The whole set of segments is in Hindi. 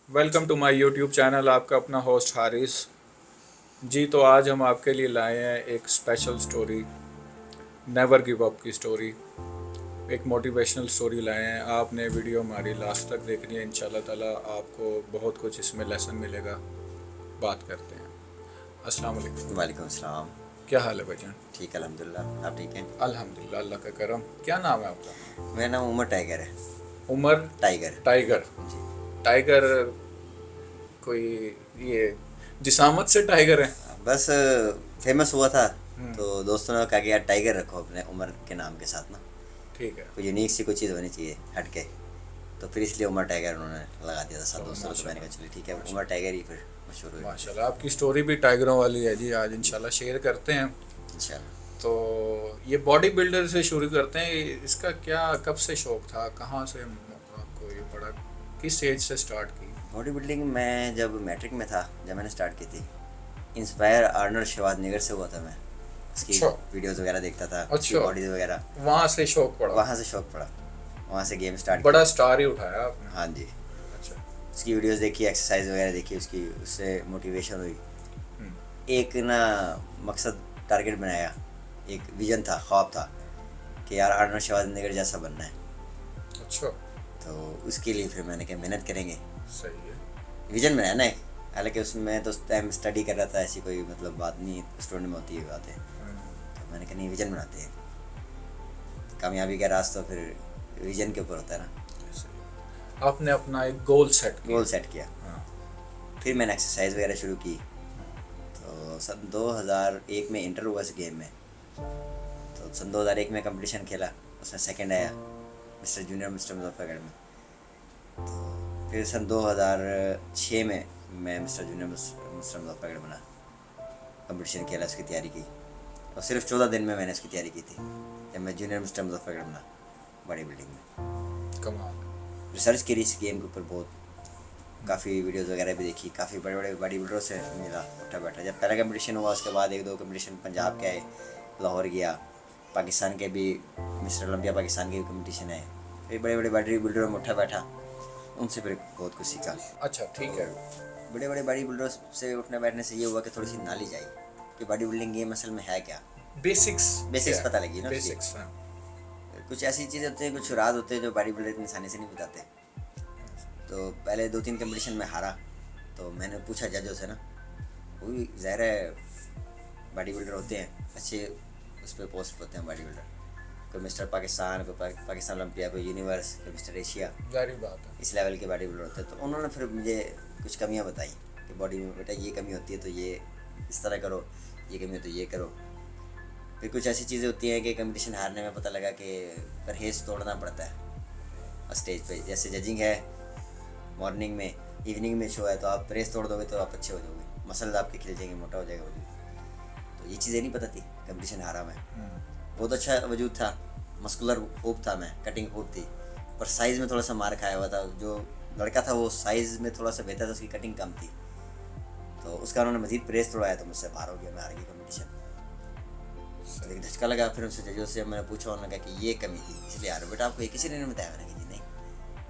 Welcome to my YouTube channel. आपका अपना होस्ट हारिस जी। तो आज हम आपके लिए लाए हैं एक special story, never give up की स्टोरी। एक मोटिवेशनल स्टोरी लाए हैं। आपने वीडियो हमारी लास्ट तक देखनी है। इंशाल्लाह ताला आपको बहुत कुछ इसमें लेसन मिलेगा। बात करते हैं। अस्सलाम वालेकुम। वालेकुम सलाम। क्या हाल है भाईजान? ठीक है अल्हम्दुलिल्लाह, आप ठीक हैं? अल्हम्दुलिल्लाह, अल्लाह का करम। क्या नाम है आपका? मेरा नाम उमर टाइगर है। उमर टाइगर। टाइगर। जी। टाइगर कोई ये जिसामत से टाइगर है? बस फेमस हुआ था हम्म। तो दोस्तों ने कहा कि यार टाइगर रखो अपने उमर के नाम के साथ ना, ठीक है। कोई यूनिक सी कोई चीज़ होनी चाहिए हटके। तो फिर इसलिए उमर टाइगर उन्होंने लगा दिया था साथ तो दोस्तों ने, तो मैंने कहा माशाल्लाह, चलिए ठीक है उमर माशाल्लाह, टाइगर ही फिर मशहूर हुई। माशाल्लाह आपकी स्टोरी भी टाइगरों वाली है जी। आज इंशाल्लाह शेयर करते हैं। इंशाल्लाह। तो ये बॉडी बिल्डर से शुरू करते हैं। इसका क्या, कब से शौक था, कहाँ से आपको ये पड़ा, किस एज से स्टार्ट की? बॉडी बिल्डिंग मैं जब मैट्रिक में था, जब मैंने स्टार्ट की थी, इंस्पायर आर्नल्ड श्वार्ज़नेगर से हुआ था। मैं उसकी अच्छा। वीडियोज़ वगैरह देखता था, उसकी अच्छा, बॉडीज़ वगैरह। वहाँ से शौक पड़ा। वहाँ से शौक पड़ा, वहाँ से गेम स्टार्ट बड़ा किया। स्टार ही उठाया आपने। हाँ जी। अच्छा। उसकी वीडियोस देखी, एक्सरसाइज वगैरह देखी उसकी, उससे मोटिवेशन हुई। हम्म। एक ना मकसद, टारगेट बनाया, एक विजन था, ख्वाब था कि यार आर्नल्ड श्वार्ज़नेगर जैसा बनना है। अच्छा। तो उसके लिए फिर मैंने कहा मेहनत करेंगे। सही है। विजन बनाया ना एक, हालांकि उसमें तो उस टाइम स्टडी कर रहा था, ऐसी कोई मतलब बात नहीं स्टूडेंट में होती है बातें। तो मैंने कहा नहीं, विजन बनाते हैं। कामयाबी का रास्ता फिर विजन के ऊपर होता है ना। सही है। आपने अपना एक गोल सेट गोल किया। सेट किया, हाँ। फिर मैंने एक्सरसाइज वगैरह शुरू की। तो सन 2001 में इंटर हुआ इस गेम में। तो सन 2001 में कंपटीशन खेला, उसमें सेकंड आया मिस्टर जूनियर मिस्टर मुजफ्फरगढ़ में। तो फिर सन 2006 में मैं मिस्टर जूनियर मिस्टर मुजफ्फरगढ़ बना। कंपटीशन खेला, उसकी तैयारी की, और सिर्फ 14 दिन में मैंने उसकी तैयारी की थी जब मैं जूनियर मिस्टर मुजफ्फरगढ़ बना बॉडी बिल्डिंग में। कमाल। रिसर्च करी इस गेम के ऊपर बहुत, काफ़ी वीडियोज़ वगैरह भी देखी, काफ़ी बड़े बड़े बॉडी बिल्डरों से मिला उठा बैठा। जब पहला कंपटीशन हुआ उसके बाद एक दो कंपटीशन पंजाब के आए, लाहौर गया, पाकिस्तान के भी मिस्टर ओलंपिया पाकिस्तान के भी कंपटीशन है। फिर बड़े बड़े बॉडी बिल्डरों में उठा बैठा, उनसे फिर बहुत कुछ सीखा। अच्छा, ठीक है। बड़े बड़े बॉडी बिल्डरों से उठने बैठने से ये हुआ कि थोड़ी सी नॉलेज आई कि बॉडी बिल्डिंग गेम असल में है क्या। बेसिक्स बेसिक्स क्या पता है? लगी ना उसकी। बेसिक्स। हाँ। कुछ ऐसी चीज़ें होती हैं, कुछ राज होते हैं जो बॉडी बिल्डर इतनी आसानी से नहीं बताते। तो पहले 2-3 कंपटीशन में हारा, तो मैंने पूछा जजों से ना, वो भी ज़ाहिर है बॉडी बिल्डर होते हैं अच्छे, उस पर पोस्ट होते हैं बॉडी बिल्डर, कोई मिस्टर पाकिस्तान, कोई पाकिस्तान ओलंपिया, कोई यूनिवर्स, कोई मिस्टर एशिया, जारी बात है। इस लेवल के बॉडी बिल्डर होते हैं। तो उन्होंने फिर मुझे कुछ कमियां बताई कि बॉडी में बेटा ये कमी होती है तो ये इस तरह करो, ये कमी हो तो ये करो। फिर कुछ ऐसी चीज़ें होती हैं कि कंपटीशन हारने में पता लगा कि परहेज़ तोड़ना पड़ता है स्टेज पे। जैसे जजिंग है मॉर्निंग में, इवनिंग में शो है, तो आप परहेज़ तोड़ दोगे तो आप अच्छे हो जाओगे, मसल आपके खिल जाएंगे, मोटा हो जाएगा वजूद। तो ये चीज़ें नहीं पता थी, कंपटीशन हारा मैं। बहुत अच्छा वजूद था, मस्कुलर खूब था मैं, कटिंग खूब थी, पर साइज़ में थोड़ा सा मार खाया हुआ था। जो लड़का था वो साइज़ में थोड़ा सा बेहतर था, उसकी कटिंग कम थी, तो उसका उन्होंने मजीद प्रेस तोड़ाया, तो मुझसे बाहर हो गया, मैं हार गया कंपटीशन। तो एक झटका लगा। फिर उनसे जजों से मैंने पूछा, उन्होंने कहा कि ये कमी थी इसलिए यार बेटा आपको ये किसी ने नहीं बताया। मैंने कहा जी नहीं,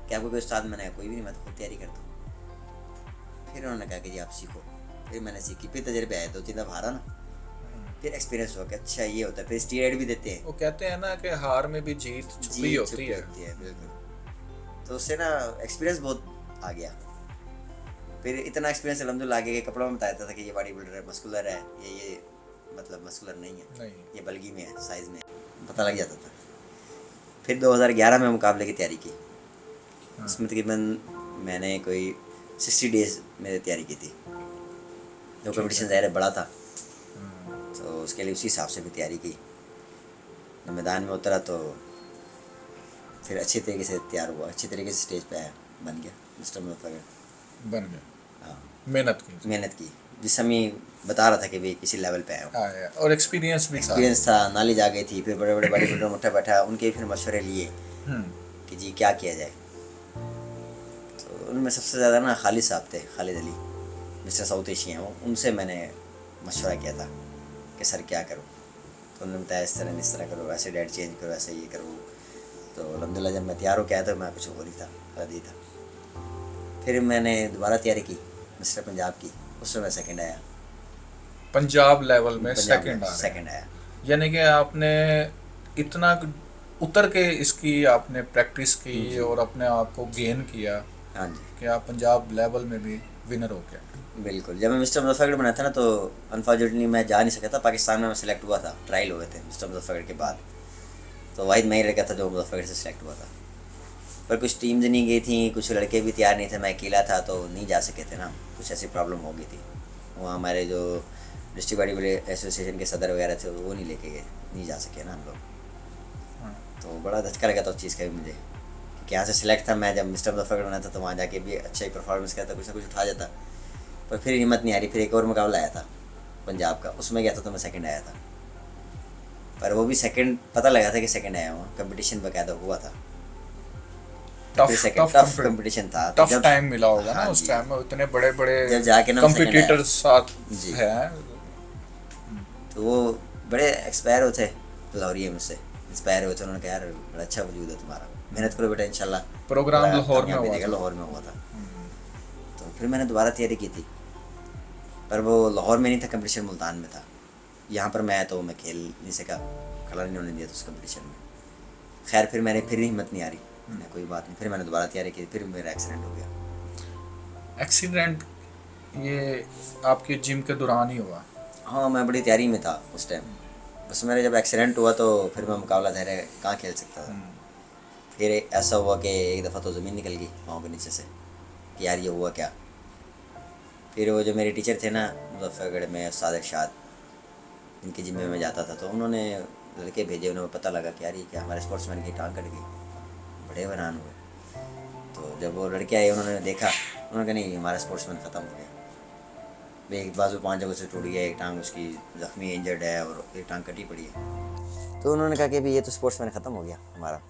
क्या आपको कोई उस्ताद बनाया? कोई भी नहीं, मैं तो खुद तैयारी करता हूँ। फिर उन्होंने कहा कि जी आप सीखो। फिर मैंने सीखी, फिर तजर्बे आए, 2-3 दफ़ा हारा ना, फिर एक्सपीरियंस हुआ कि अच्छा ये होता है। फिर स्टीरॉयड भी देते हैं। वो कहते हैं ना कि हार में भी जीत छुपी जी होती छुपी है। होती है, बिल्कुल। तो उससे ना एक्सपीरियंस बहुत आ गया। फिर इतना एक्सपीरियंस अलहमदुलिल्लाह आ गया कि कपड़ों में बताया था कि ये बॉडी बिल्डर है, मस्कुलर है, ये मतलब मस्कुलर नहीं है, नहीं। ये बल्गी में है, साइज़ में पता लग जाता था। फिर 2011 में मुकाबले की तैयारी की। हाँ। उसमें तकरीबन मैंने कोई 60 डेज़ में तैयारी की थी। जो ठीक कंपटीशन है। ज़ाहिर है बड़ा था, हाँ। तो उसके लिए उसी हिसाब से भी तैयारी की। जब मैदान में उतरा तो फिर अच्छी तरीके से तैयार हुआ, अच्छी तरीके से स्टेज पे आया, बन गया मिस्टर मुजफ्फरगढ़। बन गए। हाँ, मेहनत की। मेहनत की, जिस समय बता रहा था कि भाई किसी लेवल पे आया हूँ। आया और एक्सपीरियंस भी था। एक्सपीरियंस था, नॉलेज आ गई थी। फिर बड़े बड़े बॉडी बिल्डर उठा बैठा, उनके फिर मशवरे लिए हम्म। कि जी क्या किया जाए। तो उनमें सबसे ज़्यादा ना खालिद साहब थे, Khalid Ali, mister south Asia हैं वो, उनसे मैंने मशवरा किया था कि सर क्या करूँ। तो उन्होंने बताया इस तरह करो, ऐसे डाइट चेंज करो, ऐसे ये करो। तो अलहमदिल्ला जब मैं तैयार होकर आया तो मैं कुछ हो नहीं था, रेडी था। फिर मैंने दोबारा तैयारी की मिस्टर पंजाब की, उसमें मैं सेकंड आया। पंजाब लेवल में पंजाब सेकंड आ रहे हैं। सेकंड आया। यानी कि आपने इतना उतर के इसकी आपने प्रैक्टिस की जी। और अपने आप को गेन किया हाँ जी कि आप पंजाब लेवल में भी विनर हो गया। बिल्कुल। जब मैं मिस्टर मुजफ्फरगढ़ बना था ना, तो अनफॉर्चुनेटली मैं जा नहीं सका था। पाकिस्तान में मैं सिलेक्ट हुआ था, ट्रायल हुए थे मिस्टर मुजफ्फरगढ़ के बाद, तो वाहिद मैं ही लड़का था जो मुजफ्फरगढ़ से सिलेक्ट हुआ था। पर कुछ टीम्स नहीं गई थी, कुछ लड़के भी तैयार नहीं थे, मैं अकेला था तो नहीं जा सके थे ना, कुछ ऐसी प्रॉब्लम हो गई थी। वहाँ हमारे जो डिस्ट्रिक्ट बॉडी एसोसिएशन के सदर वगैरह थे वो नहीं लेके गए, नहीं जा सके ना हम लोग। हाँ। तो बड़ा धचका लगा था उस चीज़ का भी मुझे कि यहाँ से सिलेक्ट था मैं, जब मिस्टर मुजफ्फरगढ़ बना था तो वहाँ जाके भी अच्छा ही परफॉर्मेंस किया था, कुछ ना कुछ उठा जाता। पर फिर हिम्मत नहीं आ रही। फिर एक और मुकाबला आया था पंजाब का, उसमें गया था तो मैं सेकंड आया था। पर वो भी सेकंड पता लगा था कि सेकंड आया हूँ, कंपटीशन बकायदा हुआ था। टफ कंपटीशन था। टफ टाइम मिला होगा ना हाँ उस जी। टाइम में, इतने बड़े बड़े जब जाके ना second कंपटीटर्स आया। साथ जी। हैं। तो वो बड़े एक्सपायर हुए थे लाहौरी मुझसे, इंस्पायर हुए थे। उन्होंने कहा यार बड़ा अच्छा वजूद है तुम्हारा, मेहनत करो बेटा, इंशाल्लाह प्रोग्राम बड़ा लाहौर में कामयाबी हुआ देगा। था। लाहौर में हुआ था। तो फिर मैंने दोबारा तैयारी की थी, पर वो लाहौर में नहीं था, कंपटीशन मुल्तान में था। यहाँ पर मैं तो मैं खेल नहीं सका, खड़ा नहीं होने दिया था उस कंपटीशन में। खैर फिर मैंने फिर हिम्मत नहीं आ रही, मैंने कोई बात नहीं, फिर मैंने दोबारा तैयारी की, फिर मेरा एक्सीडेंट हो गया। एक्सीडेंट ये आपके जिम के दौरान ही हुआ? हाँ मैं बड़ी तैयारी में था उस टाइम, बस मेरा जब एक्सीडेंट हुआ तो फिर मैं मुकाबला धैर्य कहाँ खेल सकता था। फिर ऐसा हुआ कि एक दफ़ा तो ज़मीन निकल गई पाँव के नीचे से कि यार ये हुआ क्या। फिर वो जो मेरे टीचर थे ना मुजफ्फरगढ़ में, उस्ताद इरशाद, इनके जिम में मैं जाता था, तो उन्होंने लड़के भेजे, उन्हें पता लगा कि यार ये क्या, हमारे स्पोर्ट्समैन की टांग कट गई। बड़े हैरान हुए। तो जब वो लड़के आए उन्होंने देखा, उन्होंने कहा नहीं हमारा स्पोर्ट्समैन ख़त्म हो गया। एक बाजू 5 जगह से टूट गया, एक टांग उसकी ज़ख्मी इंजर्ड है और एक टांग कटी पड़ी है। तो उन्होंने कहा कि भी ये तो स्पोर्ट्समैन ख़त्म हो गया हमारा,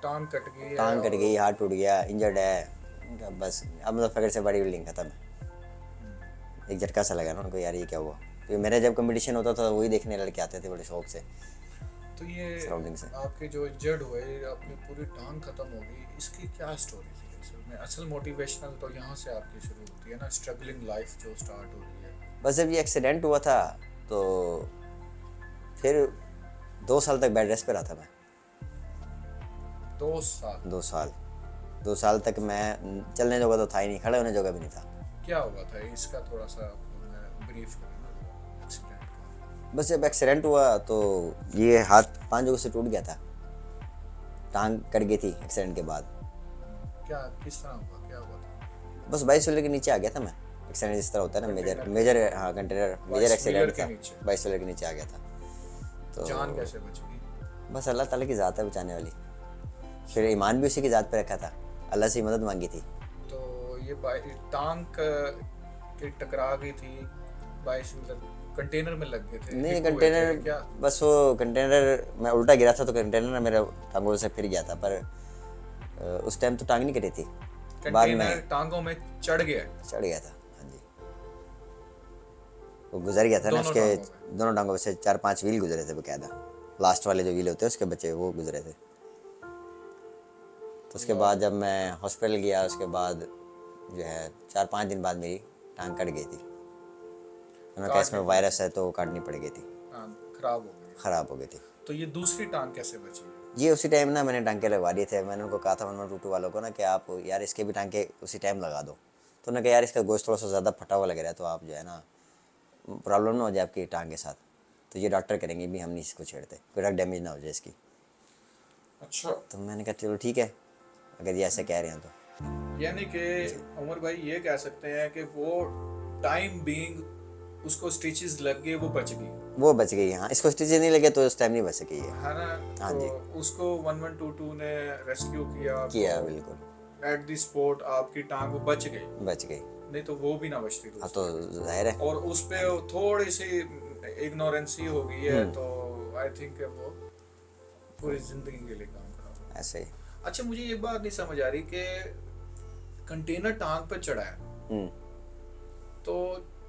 टांग कट गई है टांग कट और गई, हाथ टूट गया, इंजर्ड है। उनका बस अब मुजफ्फरगढ़ से बॉडी बिल्डिंग ख़त्म है। एक झटका सा लगा ना उनको, यार ये क्या हुआ। तो मेरा जब कंपटीशन होता था वही देखने लड़के आते थे बड़े शौक से तो ये सराउंडिंग से। आपके जो इंजर्ड हुए, आपकी पूरी टांग खत्म हो गई, इसकी क्या स्टोरी थी असल में? असल मोटिवेशनल तो यहाँ से आपकी शुरू होती है ना, स्ट्रगलिंग लाइफ जो स्टार्ट होती है। बस जब ये एक्सीडेंट हुआ था तो फिर 2 साल तक बेड रेस्ट पे रहा था मैं। 2 साल? 2 साल तक मैं चलने जोगा तो था ही नहीं, खड़े होने जोगा भी नहीं था। क्या हुआ था इसका थोड़ा सा ब्रीफ करें एक्सीडेंट का। बस जब एक्सीडेंट हुआ तो ये हाथ 5 जगह से टूट गया था, टांग कट गई थी एक्सीडेंट के बाद। क्या किस तरह हुआ, क्या हुआ था? बस 22 व्हीलर के नीचे आ गया था मैं। एक्सीडेंट जिस तरह होता है ना, मेजर हाँ कंटेनर मेजर एक्सीडेंट था, 22 व्हीलर के नीचे आ गया था। तो जान कैसे बच गई? बस अल्लाह ताला की ज़ात है बचाने वाली। फिर ईमान भी उसी की ज़ात पे रखा था, अल्लाह से मदद मांगी थी। तो ये टांग के टकरा गई थी, 22 व्हीलर कंटेनर में लग गए थे? नहीं हिट हुए थे कंटेनर, क्या? बस वो कंटेनर मैं उल्टा गिरा था तो कंटेनर मेरा टांगों से फिर गया था। पर उस टाइम तो टांग नहीं कटी थी, बाद में कंटेनर टांगों में चढ़ गया? चढ़ गया था। हाँ जी, वो गुजर गया था ना, दोनों उसके टांगों दोनों टांगों से 4-5 व्हील गुजरे थे बकायदा, लास्ट वाले जो व्हील होते हैं उसके बचे वो गुजरे थे। तो उसके बाद जब मैं हॉस्पिटल गया, उसके बाद जो है 4-5 दिन बाद मेरी टांग कट गई थी। उन्होंने कहा इसमें वायरस है तो काटनी पड़ गई थी, खराब हो गई। ख़राब हो गई थी। तो ये दूसरी टांग कैसे बची? ये उसी टाइम ना मैंने टांके लगवा दिए थे। मैंने उनको कहा था 1122 वालों को ना कि आप यार इसके भी टांके उसी टाइम लगा दो। तो उन्होंने कहा यार इसका गोश्त थोड़ा सा ज़्यादा फटा हुआ लग रहा है, तो आप जो है ना प्रॉब्लम ना हो जाए आपकी टांग के साथ, तो ये डॉक्टर करेंगे भी, हम नहीं इसको छेड़ते, कोई डैमेज ना हो जाए इसकी। अच्छा, तो मैंने कहा चलो ठीक है अगर ये ऐसे कह रहे हैं तो। यानी कि उमर भाई ये कह सकते हैं कि वो टाइम बीइंग उसको स्टिचेस लग गए, वो बच गई। वो बच गई, हाँ। इसको स्टिचेज नहीं लगे तो उस टाइम नहीं बच सकी है। है ना? हाँ तो जी। उसको 1122 ने रेस्क्यू किया तो बिल्कुल एट द स्पॉट आपकी टांग वो बच गई, बच गई। नहीं तो वो भी ना बचती हाँ तो जाहिर है। और उस पे थोड़ी सी इग्नोरेंसी हो गई है, तो आई थिंक वो पूरी जिंदगी के लिए काम करा। ऐसे ही। अच्छा, मुझे ये बात नहीं समझ आ रही कि कंटेनर टांग पे चढ़ा है तो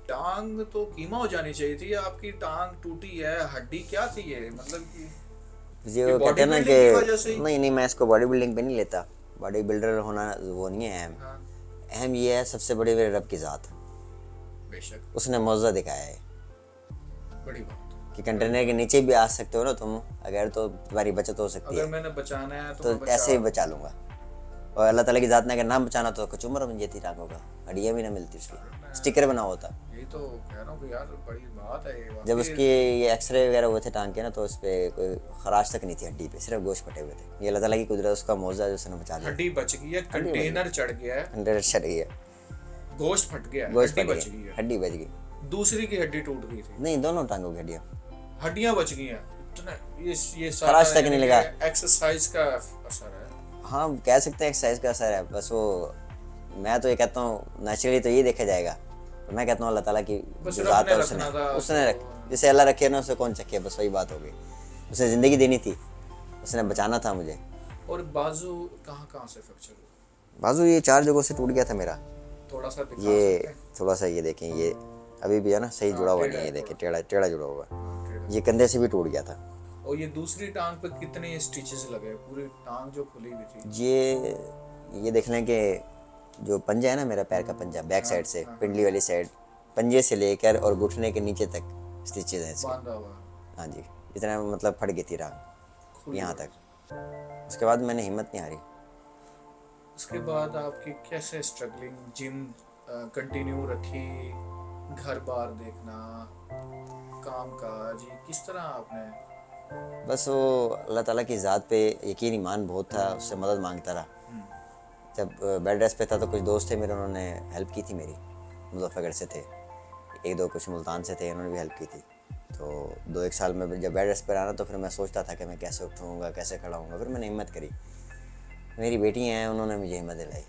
टांग तो कीमा हो जानी चाहिए थी, आपकी टांग टूटी है, हड्डी क्या थी ये? मतलब कि ये वो कहते हैं ना कि नहीं मैं इसको बॉडी बिल्डिंग पे नहीं लेता, बॉडी बिल्डर होना वो नहीं है। हाँ। अहम ये है, सबसे बड़ी मेरे रब की ज़ात, बेशक, उसने मौज़ा दिखाया है बड़ी बात। कि कंटेनर के नीचे भी आ सकते हो ना तुम, अगर तो तुम्हारी बचत हो सकती अगर है, मैंने बचाना है तो तो मैं ऐसे ही बचा लूँगा। और अल्लाह ताला की ज़ात ने अगर नाम बचाना तो कुछ उम्र बन जाती टांगों का, हड्डियाँ भी ना मिलती उसकी, स्टिकर बना होता। यही तो कह रहा हूँ कि यार बड़ी बात है ये जब वाकई। उसकी ये एक्सरे वगैरह हुए थे टांग के ना, तो उस पर कोई खराश तक नहीं थी हड्डी पे, सिर्फ गोश्त फटे हुए थे। ये अल्लाह ताला की कुदरत, उसका मौज़ा जो उसने बचा दिया। हड्डी बच गई है, कंटेनर चढ़ गया है, अंडर शट गई है, गोश्त फट गया है, गोश्त हड्डी फट बच गई गई, है, हड्डी बच गई। दूसरी की हड्डी टूट गई थी, नहीं, दोनों टांगों की हड्डियाँ। हड्डियां बच गई हैं। इतना ये सारा खराश तक नहीं लगा। एक्सरसाइज का असर है। हाँ, कह सकते हैं एक्सरसाइज का असर है, बस वो मैं तो ये कहता हूँ नेचुरली तो ये देखा जाएगा, तो मैं कहता हूँ अल्लाह ताला की बस जो रब ज़ात ने है रखना था उसने रख, जैसे अल्लाह रखे ना उसे कौन चखे, बस वही बात हो गई। उसने ज़िंदगी देनी थी, उसने बचाना था मुझे। और बाजू कहाँ कहाँ से फ्रैक्चर हुआ? बाजू ये 4 जगहों से टूट गया था मेरा। थोड़ा सा दिखा ये सकते हैं? थोड़ा सा ये देखें, ये अभी भी है ना सही जुड़ा हुआ नहीं है, ये देखें टेढ़ा टेढ़ा जुड़ा हुआ है। ये कंधे से भी टूट गया था। और ये दूसरी टांग पे कितने स्टिचेस लगे? पूरी टांग जो खुली हुई थी। ये देख लें कि जो पंजा है ना, मेरा पैर का पंजा बैक साइड से, पिंडली वाली साइड, पंजे से लेकर और घुटने के नीचे तक स्टिचेस हैं इसके। बांधा हुआ। हाँ जी, इतना मतलब फट गई थी टांग यहाँ तक। उसके बाद मैंने हिम्मत नहीं हारी। उसके बाद आपकी कैसे स्ट्रगलिंग, जिम कंटिन्यू रखी, घर बार देखना, काम काज, ये किस तरह आपने? बस वो अल्लाह ताला की ज़ात पे यकीन ईमान बहुत था, उससे मदद मांगता रहा। जब बेड रेस्ट पे था तो कुछ दोस्त थे मेरे, उन्होंने हेल्प की थी मेरी, मुजफ्फरगढ़ से थे, एक दो कुछ मुल्तान से थे, उन्होंने भी हेल्प की थी। तो 2-1 साल में जब बेड रेस्ट पर आना, तो फिर मैं सोचता था कि मैं कैसे उठूँगा, कैसे खड़ा होऊंगा। फिर मैंने हिम्मत करी, मेरी बेटी हैं, उन्होंने मुझे हिम्मत दिलाई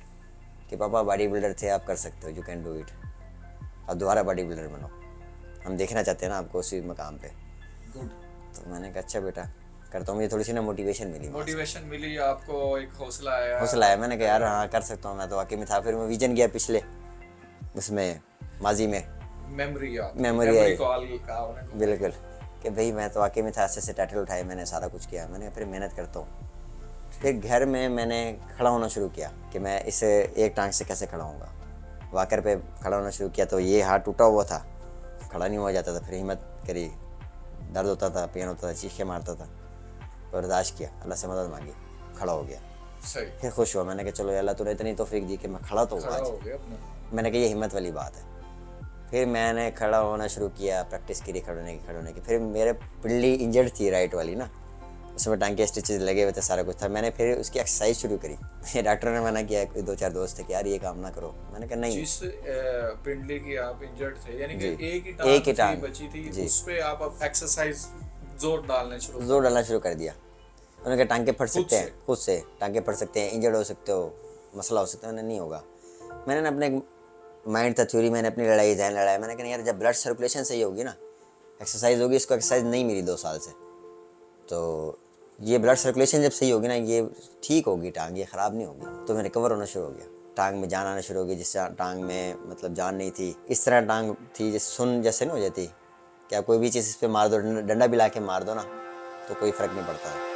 कि पापा बॉडी बिल्डर थे, आप कर सकते हो, यू कैन डू इट, आप दोबारा बॉडी बिल्डर बनो, हम देखना चाहते हैं ना आपको उसी मकाम पे। गुड। तो मैंने कहा अच्छा बेटा करता हूँ। मुझे थोड़ी सी ना मोटिवेशन मिली, मोटिवेशन मिली आपको, एक हौसला आया। हौसला आया। मैंने कहा यार हाँ कर सकता हूँ मैं, तो वाकई में था। फिर मैं विजन गया पिछले उसमें माजी में, मेमोरी मेमोरी कॉल का उन्हें। बिल्कुल, कि भाई मैं तो वाकई में था, ऐसे टाइटल उठाए, मैंने सारा कुछ किया। मैंने फिर मेहनत करता हूँ। फिर घर में मैंने खड़ा होना शुरू किया कि मैं इसे एक टांग से कैसे खड़ा होऊंगा। वाकर पे खड़ा होना शुरू किया तो ये हाथ टूटा हुआ था, खड़ा नहीं हो जाता था। फिर हिम्मत करी, दर्द होता था, पेन होता था, चीखे मारता था, बर्दाश्त किया, अल्लाह से मदद मांगी, खड़ा हो गया। सही। फिर खुश हुआ, मैंने कहा चलो अल्लाह तूने इतनी तौफीक दी कि मैं खड़ा तो हुआ आज। हो गया अपना। मैंने कहा ये हिम्मत वाली बात है। फिर मैंने खड़ा होना शुरू किया, प्रैक्टिस करी खड़े होने की। फिर मेरे पिल्ली इंजर्ड थी राइट वाली ना, उसमें टांग के स्टिचेस लगे हुए थे, सारा कुछ था। मैंने फिर उसकी एक्सरसाइज शुरू करी। डॉक्टर ने मना किया, कोई 2-4 दोस्त थे कि यार ये काम ना करो। मैंने कहा नहीं। जिस पिंडली की आप इंजर्ड थे, यानी कि जी, एक ही टांग बची थी, जी। उस पे आप एक्सरसाइज जोर डालना शुरू कर दिया। उन्होंने कहा टांगे फट सकते हैं, खुद से टांगे फट सकते हैं, इंजर्ड हो सकते हो, मसला हो सकता है। मैंने नहीं होगा। मैंने ना अपने माइंड था थ्योरी, मैंने अपनी लड़ाई जहन लड़ाई। मैंने कहा यार जब ब्लड सर्कुलेशन सही होगी ना, एक्सरसाइज होगी। इसको एक्सरसाइज नहीं मिली 2 साल से, तो ये ब्लड सर्कुलेशन जब सही होगी ना, ये ठीक होगी टांग, ये ख़राब नहीं होगी। तो मैं रिकवर होना शुरू हो गया, टांग में जान आना शुरू हो गई। जिससे टांग में मतलब जान नहीं थी, इस तरह टांग थी जैसे सुन जैसे नहीं हो जाती कि आप कोई भी चीज़ इस पर मार दो, डंडा भी ला के मार दो ना, तो कोई फ़र्क नहीं पड़ता है।